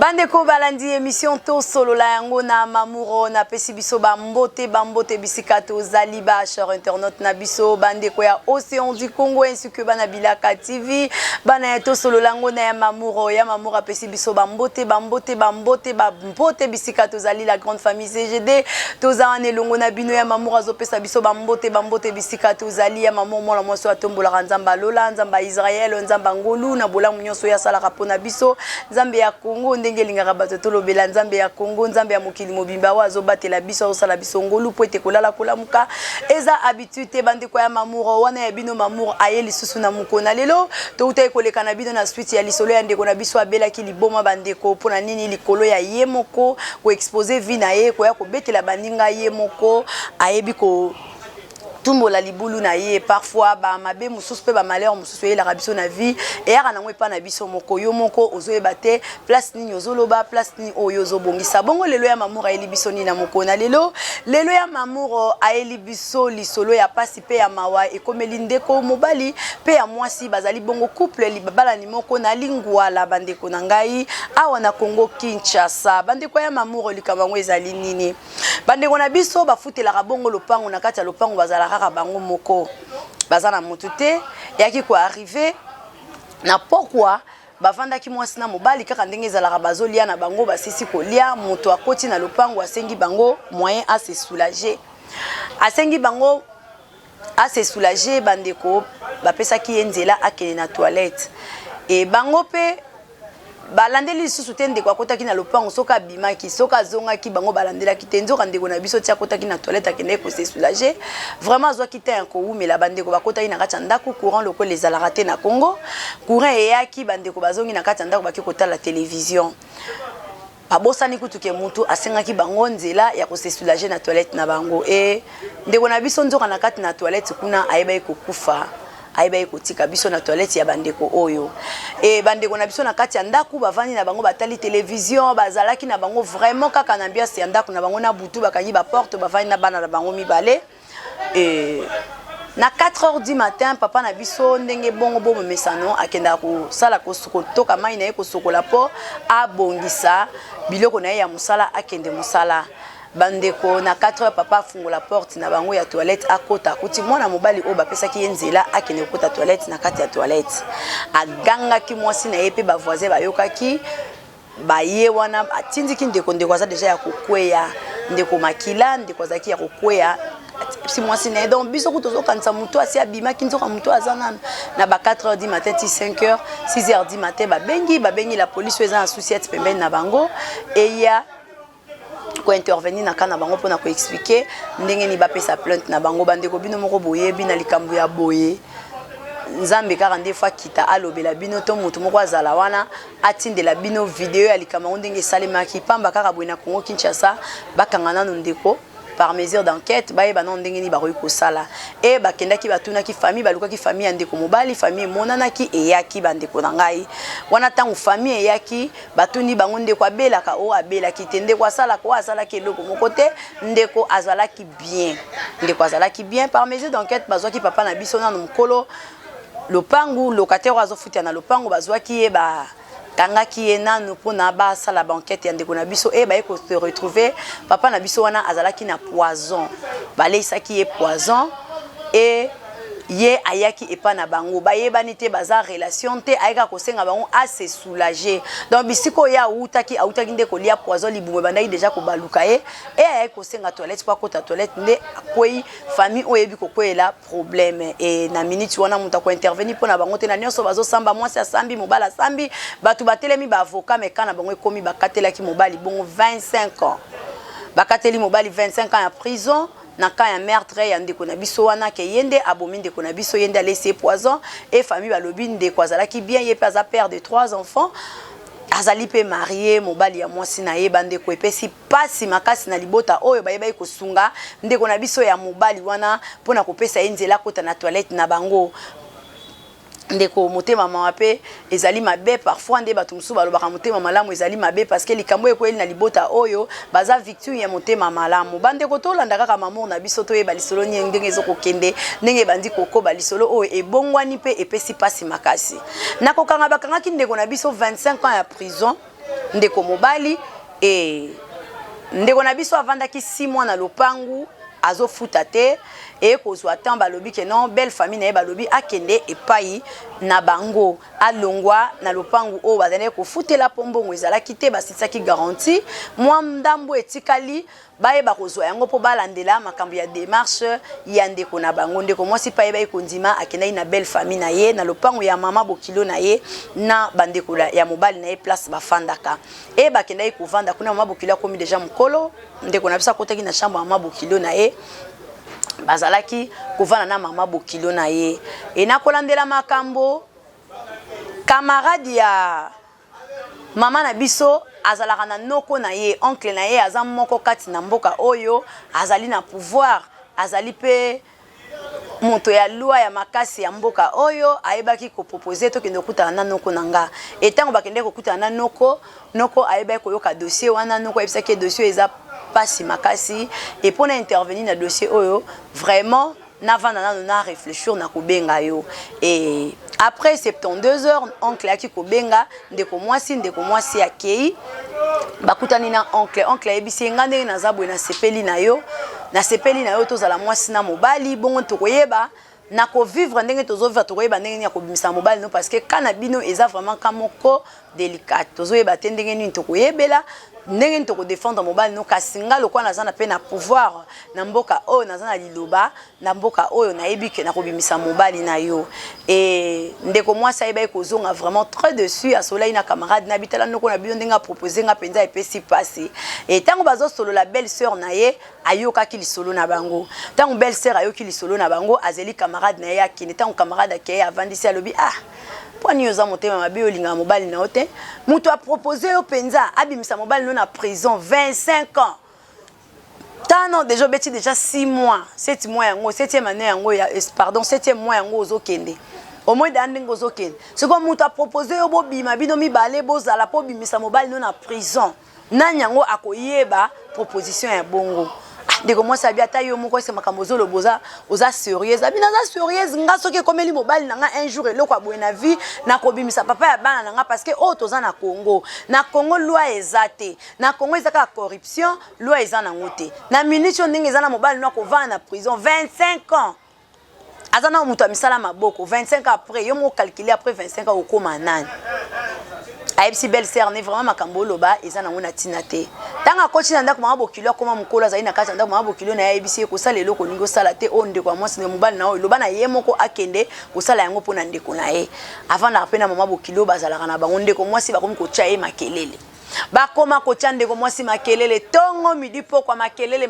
Bandeko balandi émission to solo la yango na mamuro na pesi biso bambote bisikato zaliba cher internaute na biso bandeko ya Océan du Congo ainsi que bana Bilaka TV bana to solo la yango na ya mamuro pesi biso bambote bisikato zali la grande famille CGD toza ne longo na bino ya mamuro azopesa biso bambote bisikato zali ya mamuro mona moso atombola nzamba lola nzamba Israël nzamba ngolu na bola munyoso ya sala kapona biso nzambe ya Congo ndenge lingaka bato tolobela nzambe ya Congo nzambe ya mokili mobimba wazo batela biso osala biso ngolu po ete kolala kolamuka eza habitude bandeko ya mamuro wana ya bino mamuro aye lisusu na mukona lelo to utai koleka na bino na suite ya lisolo ya ndeko na biso abelaki liboma bandeko pona nini likolo ya ye moko ko exposer vie na ye ko ya ko betela baninga ye moko ayebi ko tumbola libulu na ye parfois ba mabe mususu pe ba malheur mususu ye la rabiso na vie et ya kana ngwepa na biso moko yo moko ozoyeba te place ni ozoloba place ni oyo zobongisa bongo lelo ya mamuro aeli biso ni na moko na lelo ya mamuro aeli biso lisolo ya pasi pe ya mawa ekomeli ndeko mobali pe ya mwasi bazali bongo couple libabala ni moko na lingwala bandeko na ngai awa na Congo Kinshasa bandeko ya mamuro likambango ezali nini bandeko na biso bafutela bongo lopango na kati ya lopango bazala kaka bango moko bazana mutute yaki ko arriver na pourquoi bavandaki mwasi na mobali kaka ndenge ezalaka bazolia na bango basisi kolia moto akoti na lopango asengi bango moyen à se soulager asengi bango à se soulager bandeko bapesaki enzela akene na toilette et bango pe balandeli lisusu te ndeko akotaki na lopango soka bimaki soka zongaki bango balandelaki te nzoka ndeko na biso tia akotaki na toilette akende ko se soulager vraiment azwaki te yanko umela bandeko bakotaki na kati ya ndako courant loko les alarate na Congo courant eyaki bandeko bazongi na kati ya ndako baki kotala télévision babosani kutuke mutu asengaki bango nzela ya ko se soulager na toilette na bango et ndeko na biso nzoka na kati na toilette kuna ayeba ikokufa aiba ekotika biso na toilette ya bandeko oyo et bandeko na biso na kati ya ndaku bavandi na bango batali télévision bazalaki na bango vraiment kaka na ambiance ya ndaku na bango na butu bakangi ba porte bavandi na bana na bango mibale et na 4h du matin papa na biso ndenge bongo bomo mesano akenda ko sala ko toka mai na ye ko sokola po abongisa biloko na ye ya musala akende musala bandeko na 4h papa fungola porte na bango ya toilette akota kuti mwana mobali o bapesaki enzela akene kota toilette na kati ya toilette agangaki mwasi na ye pe ba voisin bayokaki baye wana atindiki ndeko aza deja ya kokweya ndeko makila ndeko azaki ya kokweya si mwasi na ye donc biso kutozokanisa mutu asi abimaki nzoka mutu azana na ba 4h du matin ti 5h 6h du matin babengi la police eza na souciette pembeni na bango eya ko intervenir na kana bango pona ko expliquer ndenge ni bapesa plainte na bango bandeko bino moko boye bina likambo ya boye nzambe kaka nde fois kita alobela bino to mutu moko azala wana atindela bino video ya likambo ndenge salemaki pamba kaka boye na Congo Kinshasa bakangana no ndeko par mesure d'enquête baye banon ndenge ni baroyi kosala et bakendaki batunaki famille balukaki famille ya ndeko mobali famille monanaki eyaki bandeko na ngai wana tangu famille eyaki batuni bango ndeko abelaka o abelaki te ndeko asala ko asala ki eloko moko te ndeko azalaki bien par mesure d'enquête bazwaki papa na biso na mukolo lopangu locataire azofutia na lopangu bazwaki ye kangaki ye nanu pona basala banquette ya ndeko na biso e baye ko se retrouver papa na biso wana azalaki na poison baleisaki ye poison et ye ayaki epa na bango bayebani te baza relation te ayeka kosenga bango a se soulager donc bisiko ya autaki ndeko lia poison libumwe bandaki deja ko baluka ye et ayeki kosenga toilette kwa kota toilette nde akwei famille oyebi kokwela problème et na minute wana muta ko intervenir pona bango te na nyonso bazo samba mwasi asambi mobala sambi batu batelemi ba avocat mais kana bango ekomi bakatelaki mobali bongo 25 ans bakateli mobali 25 ans en prison na ka ya meurtre ya ndeko na biso wana ke yende abomi ndeko na biso yende laisser poison et famille balobi ndeko azalaki bien ye pe aza père de 3 enfants azali pe marié mobali ya mwasi na ye bandeko epesi pasi makasi na libota oyo bayeba kosunga ndeko na biso ya mobali wana pona kopesa enzela kota na toilette na bango ndeko motema mama pe ezali mabe parfois nde bato musu balobaka motema malamu ezali mabe parce que likambo ekweli na libota oyo baza victime ya motema malamu bandeko tolanda kaka mamour na biso to yeba lisolo ndenge ezokokende ndenge bandi kokoba lisolo oyo ebongwani pe epesi pasi makasi nakokanga bakangaki ndeko na biso 25 ans ya prison ndeko mobali e ndeko na biso avandaki 6 mois na lopangu azofuta te e kozwa temps balobi ke non belle famille na ye balobi akende epai na bango alongwa na lopangu o bazane ko futela pombongo ezalaki te basitsaki garantie mwa ndambo etikali baye bakozwa yango po balandela makambo ya démarche ya ndeko na bango ndeko mwasi pa ye baye kondima akendai na belle famille na ye na lopangu ya mama bokilo na ye na bandeko ya mobali na ye place bafandaka e bakendai kovanda kuna mama bokilo akomi deja mokolo ndeko na biso akotaki na chambre ya mama bokilo na ye bazalaki kovanda na mama bokilo na ye e nakolandela makambo camarade ya mama na biso azalaka na noko na ye oncle na ye aza moko kati na mboka oyo azali na pouvoir azali pe moto ya loi ya makasi ya mboka oyo ayebaki ko proposer to kende kutana na noko nanga etango bakende ko kutana na noko ayebaki koyoka dossier wana noko ayebisaki dossier eza pasi makasi et pour intervenir na dossier oyo vraiment navanda nano na réfléchir na kobenga yo et après 72 heures oncle aki kobenga ndeko mwasi akei bakutani na oncle ayebisi nga ndenge naza boye na sepeli na yo tozala mwasi na mobali bongo tokoyeba na ko vivre ndenge tozovivre tokoyeba ndenge ya kobimisa mobali no parce que kana bino eza vraiment kamoko délicat tozoyeba te ndenge nini tokoyebela ndenge nini toko défendre mobali no kasi nga lokwa naza na pe na pouvoir na mboka oyo naza na liloba na mboka oyo nayebi ke na kobimisa mobali na yo et ndeko mwasi ayeba ekozonga vraiment très dessus asolai na camarade na bitala noko na bino ndenge proposer nga penza epesi pasi et tango bazo solo la belle sœur na ye ayokaki lisolo na bango tango belle sœur ayoki lisolo na bango azeli camarade na ye akini tango camarade akeye avandisi alobi poni yoza motema mabe olinga mobali na ote mutu a proposé yo penza abimisa mobali no na prison 25 ans tano déjà beti déjà 6 mois 7 mois yango 7e année yango ya pardon 7e mois yango ozokende au moins d'andingo ozokende c'est comme mutu a proposé yo bobima bino mibale bozala po bimisa mobali no na prison nani yango akoyeba proposition ya bongo ndeko mwasi abi ata yo moko ese makambo zolo boza oza sérieuse abi naza sérieuse nga soki komeli mobali nanga un jour eloko aboye na vie na kobimisa papa ya bana nanga parce que o toza na Congo loi ezate na Congo ezaka corruption loi eza na ngote na minute ndenge eza na mobali no kovana na prison 25 ans azana mutu amisala maboko 25 ans après yo mo calculer après 25 ans okoma nani ayebisi belle sœur ne vraiment makambo loba eza nango na tina te tanga koti na ndako mabo kilo koma mukolo azali na kati ndako mabo kilo na ayebisi ko sala eloko ningo sala te onde kwa mwasi ne mobali na oyo loba na ye moko akende kosala yango pona ndeko na ye avant na pena mama bokilo bazalaka na bango ndeko mwasi bakomi ko tcha ye makelele bakoma ko tcha ndeko mwasi makelele tongo midi po kwa makelele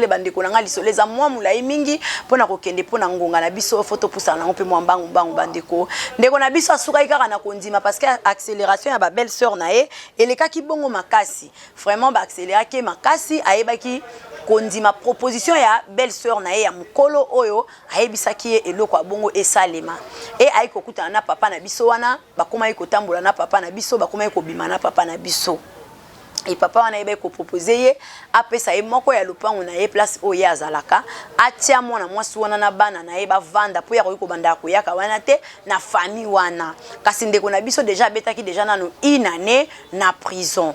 bandeko na ngali soleza mwa mulai mingi pona ko kende pona ngonga na biso photo pusa na mpe mwa mbangu bandeko ndeko na biso asuka ikaka na kondima parce que accélération ya ba belle sœur na ye elekaki bongo makasi vraiment ba accéléraki makasi ayebaki kondima proposition ya belle sœur na ye ya mukolo oyo ayebisaki ye eloko ya bongo esalema e ayiko kutana na papa na biso wana bakoma yiko tambola na papa na biso bakoma yiko bima na papa na biso et papa wana yeba ko proposer ye apesa ye moko ya lopango na ye place oyo azalaka atia mwana mwasi wana na bana na ye bavanda po ya ko banda ko yaka wana te na famille wana kasi ndeko na biso déjà betaki déjà nano inane na prison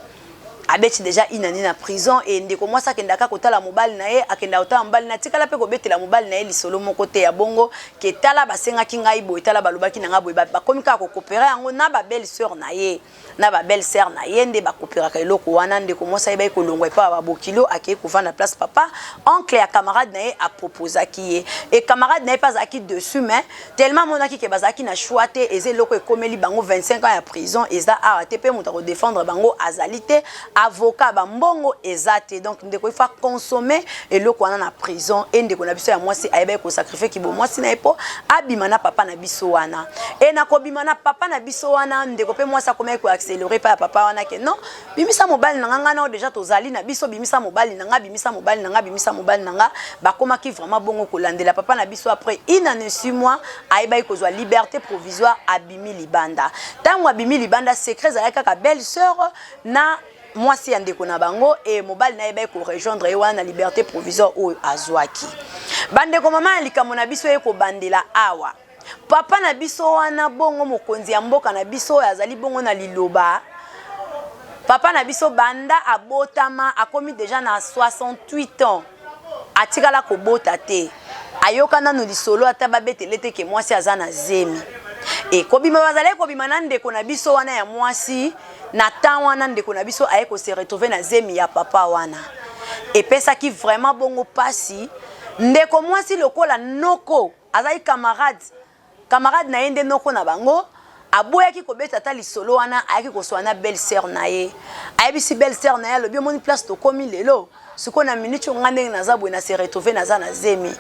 abeti déjà inani na prison et ndeko mwasa kendaka kotala mobali na ye akenda otala mobali na tikala pe ko betela mobali na ye lisolo moko te ya bongo ke tala basenga kinga ibo etala balobaki na ngabo ba komika ko coopérer yango na ba belle sœur na ye nde ba coopérer ka eloko wana ndeko mwasa yeba ko longwa pa ba bokilo akei ko vanda place papa oncle ya camarade na ye a proposer ki ye et camarade na ye pas aki dessus mais tellement monaki ke bazaki na choix te eze loko ekomeli bango 25 ans ya prison eza arrêté pe muta ko défendre bango azalité avocat bambongo ezate donc ndeko ifa consommer eloko wana na prison et ndeko na biso ya mwasi ayeba ko sacrifier ki bo mwasi na epo abima na papa na biso wana et na ko bima na papa na biso wana ndeko pe mwasi akoma ko accélérer pa papa wana ke non bimisa mobali na nganga na déjà tozali na biso bimisa mobali na nga bakoma ki vraiment bongo ko landela papa na biso après une année 6 mois ayeba ko zwa liberté provisoire abimi libanda tango abimi libanda secret za kaka belle sœur na mwasi ya ndeko na bango et mobali na yeba ko rejoindre wana liberté provisoire ou azwaki bandeko mama likambo na biso eko bandela awa papa na biso wana bongo mokonzi ya mboka na biso azali bongo na liloba Papa na biso banda abotama akomi déjà na 68 ans. Atikala ko bota te. Ayoka nanu lisolo ata babetele te ke mwasi aza na zemi. E kobima bazale kobima na ndeko na biso wana ya mwasi na temps wana ndeko na biso aye ko se retrouver na zemi ya papa wana. E pesa ki vraiment bongo pasi ndeko mwasi lokola noko azali camarade na yende noko na bango aboyaki kobeta ta lisolo wana ayaki koswana belle sœur na ye ayebisi belle sœur na ye alobi omoni place tokomi lelo siko na minute nga ndenge naza boye na se retrouver naza na zemi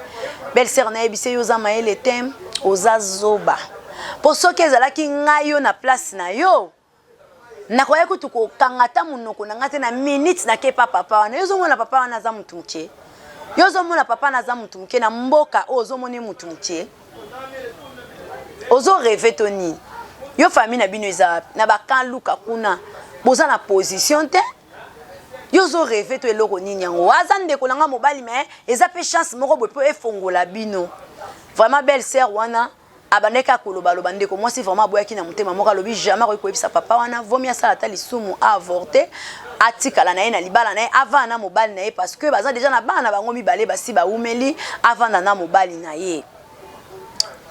belle sœur na ye yebisi yo oza mayele te oza zoba po soki ezalaki ngai yo na place na yo nakoya kutu kokanga ta munoko na nga te na minute nakepa papa wana yo ozomona papa wana aza mutu moke yo ozomona papa naza mutu moke na mboka oyo ozomoni mutu moke ozo rêve to nini yo famille na bino eza na bakan luka kuna boza na position te yo zo rêve to eloko nini yango aza ndeko nanga mobali mais eza pe chance moko boye po efongola bino vraiment belle sœur wana abandeka koloba loba ndeko mwasi vraiment boyaki na mutema moko alobi jamais koyebisa papa wana vomi asala ta lisumu avorter atikala na ye na libala na ye avant na mobali na ye parce que baza déjà na bana bango mibale basi baumeli avant na mobali na ye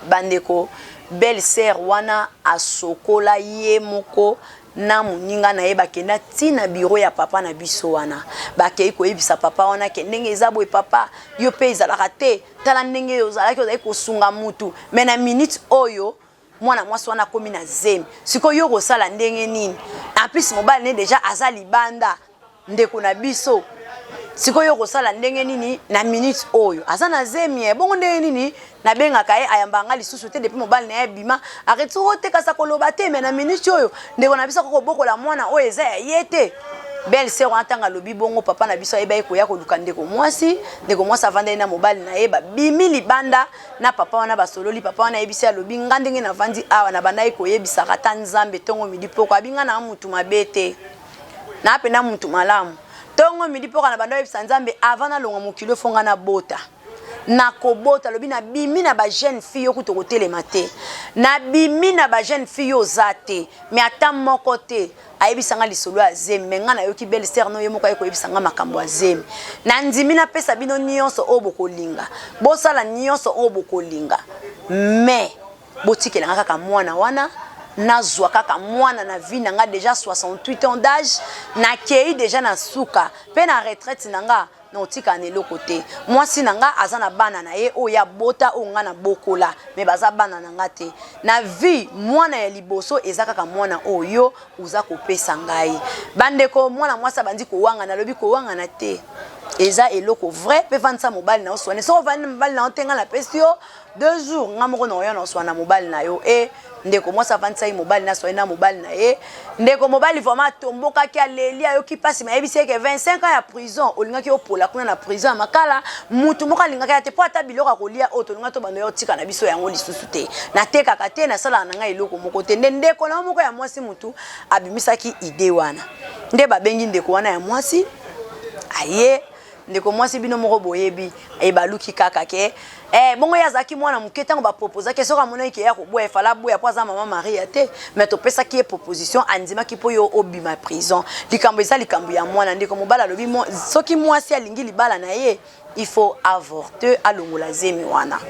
bandeko belle sœur wana asokola ye moko na muninga na ye bakenda tina bureau ya papa na biso wana bakei koyebisa papa wana ke ndenge eza boye papa yo pe ezalaka te tala ndenge ozalaki ozali kosunga mutu me na minute oyo mwana mwasi wana akomi na zemi siko yo kosala ndenge nini en plus mobali ne deja aza libanda ndeko na biso siko yo kosala ndenge nini na minute oyo aza na zemi bongo ndenge nini na benga kaye ayambanga lisusu te depuis mobali na ye bima arrêtez oteka sa koloba te mais na minute oyo ndeko na biso ko bokola mwana oyo eza ya yete belle sœur antanga lobi bongo papa na biso ayeba ekoya koluka ndeko mwasi avanda na mobali na ye bimi libanda na papa wana basololi papa wana yebisi alobi ngandenge na vandi awa na banda ekoyebisa kata nzambe tongo midi poko abinga na mutu mabete na apena mutu malamu tongo midi poko na banda yebisa nzambe avana longa mokilo fonga na bota na kobota lobi na bimi na ba jeune fille okuto kotelema te na bimi na ba jeune fille ozate mais ata moko te ayebisanga lisolo ya zemi menga na yoki belle sœur no yemoko ayeko yebisanga makambo ya zemi na ndimi na pesa bino nyonso obokolinga bosala nyonso obokolinga mais botikela kaka mwana wana nazwa kaka mwana na vie nanga déjà 68 ans d'âge na kei déjà na suka pe na retraite nanga notika ne lokote mwasi nanga azana bana na ye oya bota onga na bokola me baza bana nanga te na vie mwana ya liboso ezaka ka mwana oyo uza kopesa ngai bandeko mwana mwasa bandi ko wanga na lobi ko wanga na te eza eloko vrai pe vansa mobali na oswane so vandi mobali na otenga na pesio 2 jours ngamoko na oyo na oswana mobali na yo ndeko mwasa vansa mobali na so na mobali na ye ndeko mobali vraiment tomboka ki aleli ayo ki pasi mayebisi ke 25 ans ya prison olingaki opola kuna na prison makala mutu moko alingaka ya te po ata biloko kolia oto linga to bando yo tika na biso yango lisusu te na teka ka te na sala na ngai eloko moko te ndeko na moko ya mwasi mutu abimisaki ide wana nde babengi ndeko wana ya mwasi aye ndeko mwasi bino moko boyebi ebaluki kaka ke bongo yazaki mwana muketango ba proposer ke soka mona ke ya ko boya fala boya poza mama Maria te mais to pesa ki proposition andima ki po yo obima prison likambo eza likambo ya mwana ndeko mobala lobi soki mwasi alingi libala na ye il faut avorter alongola zemi wana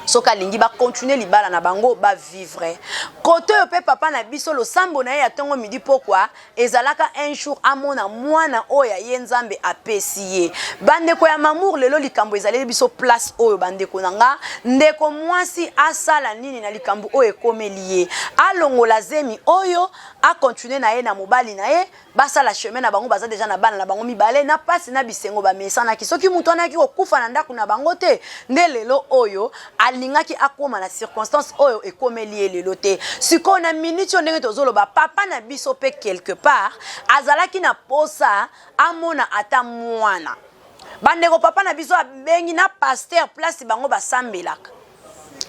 soka lingi ba continuer libala na bango ba vivre koto yo pe papa na biso lo sambo na ye atongo midi pokwa ezalaka un jour amona mwana oya ye nzambe apesi ye bandeko ya mamour lelo likambo ezaleli biso place oyo bandeko nanga ndeko mwasi asala nini na likambo oyo ekomeli ye alongola zemi oyo a continuer na ye na mobali na ye basala chemin na bango baza déjà na bana na bango mibale na pasi na bisengo ba mesana ki soki mutu anaki kokufa na ndaku na bango te nde lelo oyo alingaki akoma na circonstance oyo ekomeli lelo te siko na minute ndenge tozoloba papa na biso pe quelque part azalaki na posa amona ata mwana bandeko papa na biso abengi na pasteur place bango basambelaka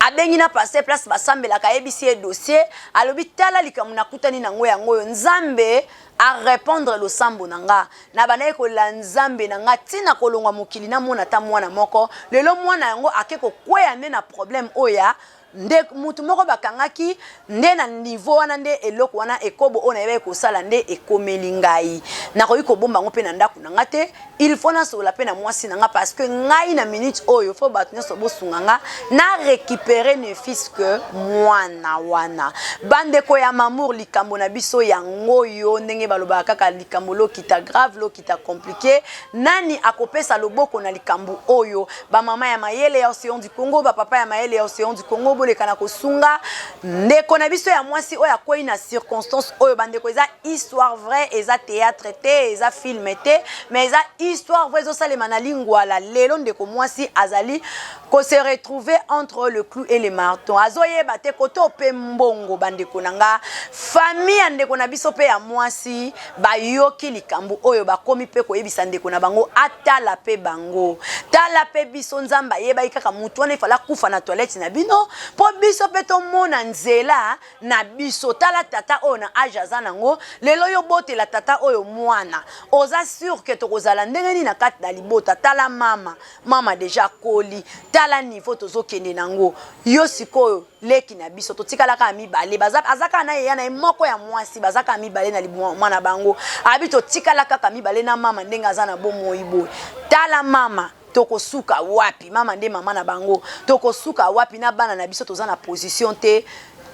abengi na pasteur place basambelaka yebisi dossier alobi tala likambo nakutani nango yango nzambe a répondre le sambo nanga na banaye ko la nzambe nanga tina kolongwa mokili na mona ta mwana moko lelo mwana yango akeko kweya ne na problème oya nde mutu moko bakangaki nde na niveau wana nde eloko wana ekobo ona yeba ekosala nde ekomeli ngai nakoki kobomba ngo pe na ndako na nga te il faut na sola pe na mwasi na nga parce que ngai na minute oyo faut bato nyonso bosunga nga na récupérer ne fils que mwana wana bandeko ya mamour likambo na biso yango yo ndenge balobaka kaka likambo lokita grave lokita compliqué nani akopesa loboko na likambo oyo ba mama ya mayele ya Océan du Congo ba papa ya mayele ya Océan du Congo bolekana kosunga ndeko na biso ya mwasi oyo akoyi na circonstance oyo bandeko eza histoire vraie eza théâtre te eza film te mais eza histoire vraie zo salema na lingwa la lelo ndeko mwasi azali ko se retrouver entre le clou et le marteau azoyeba te koto pe mbongo bandeko nanga famille ndeko na biso pe ya mwasi bayoki likambo oyo bakomi pe koyebisa ndeko na bango atala pe bango tala pe biso nzamba yeba ikaka mutu wana ifala kufa na toilette na bino po biso pe to mona nzela na biso tala tata oyo na ajaza nango lelo yo bote la tata oyo mwana oza sûr que tokozala ndenge ni na kati na libota tala mama deja koli tala niveau tozokende nango yo sikoyo leki na biso totikalaka mibale azaka na ye na moko ya mwasi bazaka mibale na mwana bango abi totikalaka ka mibale na mama ndenge aza na bomoi boy tala mama tokosuka wapi mama nde mama na bango tokosuka wapi na bana na biso toza na position te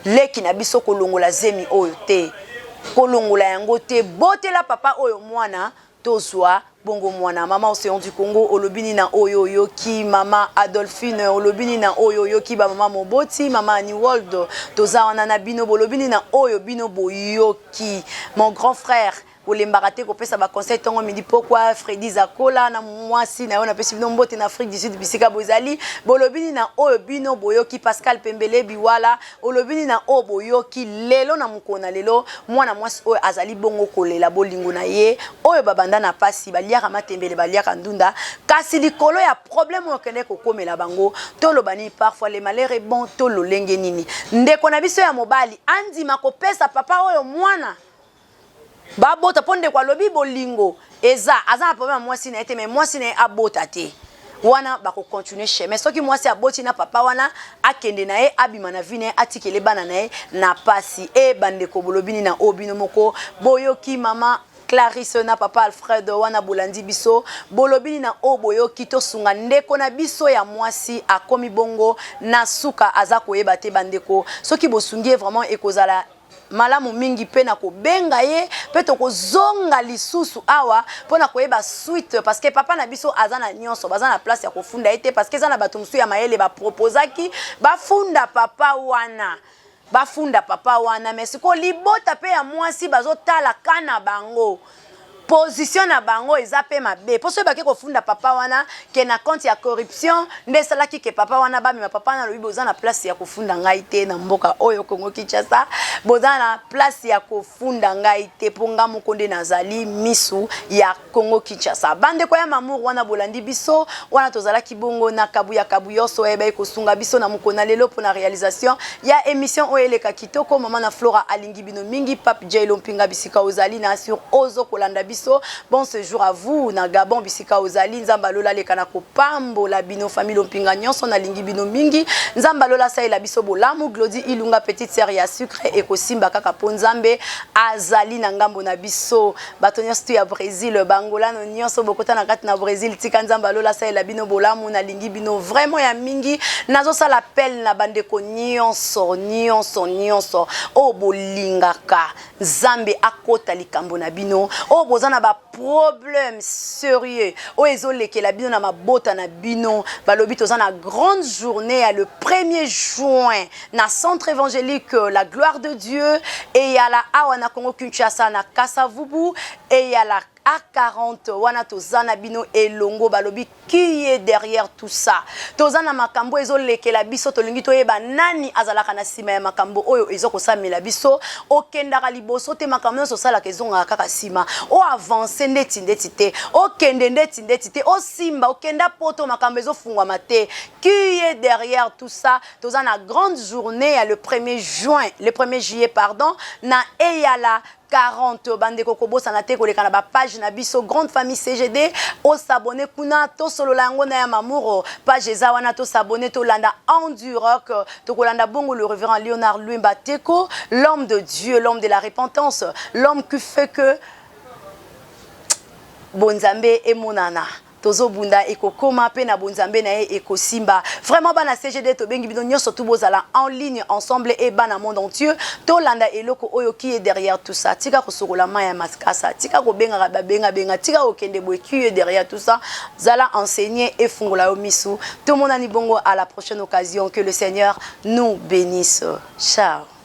leki na biso kolongola zemi oyo te kolongola yango te botela papa oyo mwana tozwa bongo mwana mama Océan du Congo olobini na oyo yoki mama Adolphine olobini na oyo yoki ba mama Moboti mama Aniwold toza wana na bino bolobini na oyo bino boyoki mon grand frère olembaka te kopesa ba conseil tongo midi pourquoi Freddy Zakola na mwasi na ona pesi bino mbote na Afrique du Sud bisika bozali bolobini na oyo bino boyoki Pascal Pembele biwala olobini na oyo boyoki lelo na mukona lelo mwana mwasi oyo azali bongo kolela bolingo na ye oyo babanda na pasi baliaka matembele baliaka ndunda kasi likolo ya problème oyo kende kokomela bango tolobani parfois les malheurs est bon tololenge nini ndeko na biso ya mobali andima kopesa papa oyo mwana babota ponde kwa lobi bolingo eza aza problème mwasi na ete mais mwasi na abota te wana bako continuer chemin soki mwasi aboti na papa wana akende na ye abima na vine atikele bana na ye na pasi e bandeko bolobini na obino moko boyoki mama Clarisse na papa Alfred wana bolandi biso bolobini na oboyoki tosunga ndeko na biso ya mwasi akomi bongo na suka aza koyeba te bandeko soki bosungi vraiment ekozala malamu mingi pe na kobenga ye pe to kozonga lisusu awa pona koyeba suite parce que papa na biso azana nyonso bazana na place ya kofunda ete parce que zana bato musu ya mayele ba proposaki bafunda papa wana mais siko libota pe ya mwasi bazotala kana bango position na bango ezape mabe pour ceux baki kofunda papa wana ke na compte ya corruption nde salaki ke papa wana ba mi papa na lobi boza na place ya kofunda ngai te na mboka oyo Congo Kinshasa boza na place ya kofunda ngai te ponga mokonde nazali misu ya Congo Kinshasa bande ko ya mamour wana bolandi biso wana tozala kibongo na kabu yoso ebe kosunga biso na mokona lelo pona réalisation ya émission oyeleka kitoko mama na Flora alingi bino mingi Pape J Lompinga bisika ozali na sur ozo kolanda biso bon séjour à vous na Gabon bisika ozali nzamba lola lekana ko pambo la bino famille Lompinga nyonso na lingi bino mingi nzamba lola sa ela biso bolamu Glody Ilunga petite sœur ya sucre et kosimba kaka ponzambe azali na ngambo na biso bato nyonso ya Brésil bangola no nyonso bokota na kati na Brésil tika nzamba lola sa ela bino bolamu na lingi bino vraiment ya mingi nazo sala appel na bandeko nyonso o bolingaka Zambe akota likambo na bino o bozana ba problème sérieux o ezoleke la bino na mabota na bino balobi tozana grande journée le 1er juin na centre évangélique la gloire de Dieu et ya la awana Congo Kinshasa na Kasavubu et ya la A40 wana tozana bino elongo balobi qui est derrière tout ça tozana makambo ezoleke la biso tolingi toyeba nani azalaka na sima ya makambo oyo ezokosamela biso okendaka liboso te makambo so sala kezonga kaka sima o avancer ndeti te okende ndeti te o simba okenda poto makambo ezofungwa mate qui est derrière tout ça tozana grande journée le 1er juillet pardon na eyala 40 bande kokobo sanate koleka na ba page na biso grande famille CGD o s'abonner kuna to solo lango na ya mamuro page eza wana to s'abonner to landa en du rock to kolanda bongo le révérend Léonard Luemba Teko, l'homme de Dieu, l'homme de la repentance, l'homme qui fait que Bonzambe et Monana. Tozo bunda eko koma pe na bonzambe na eko simba vraiment bana CGD to bengi bino nyoso to bozala en ligne ensemble et bana monde entier to landa eloko oyo qui est derrière tout ça tika ko sokola maya maskasa tika ko benga ba benga tika ko kende boy qui est derrière tout ça zala enseigner et fungola omisu tout le monde ani bongo à la prochaine occasion que le Seigneur nous bénisse. Ciao.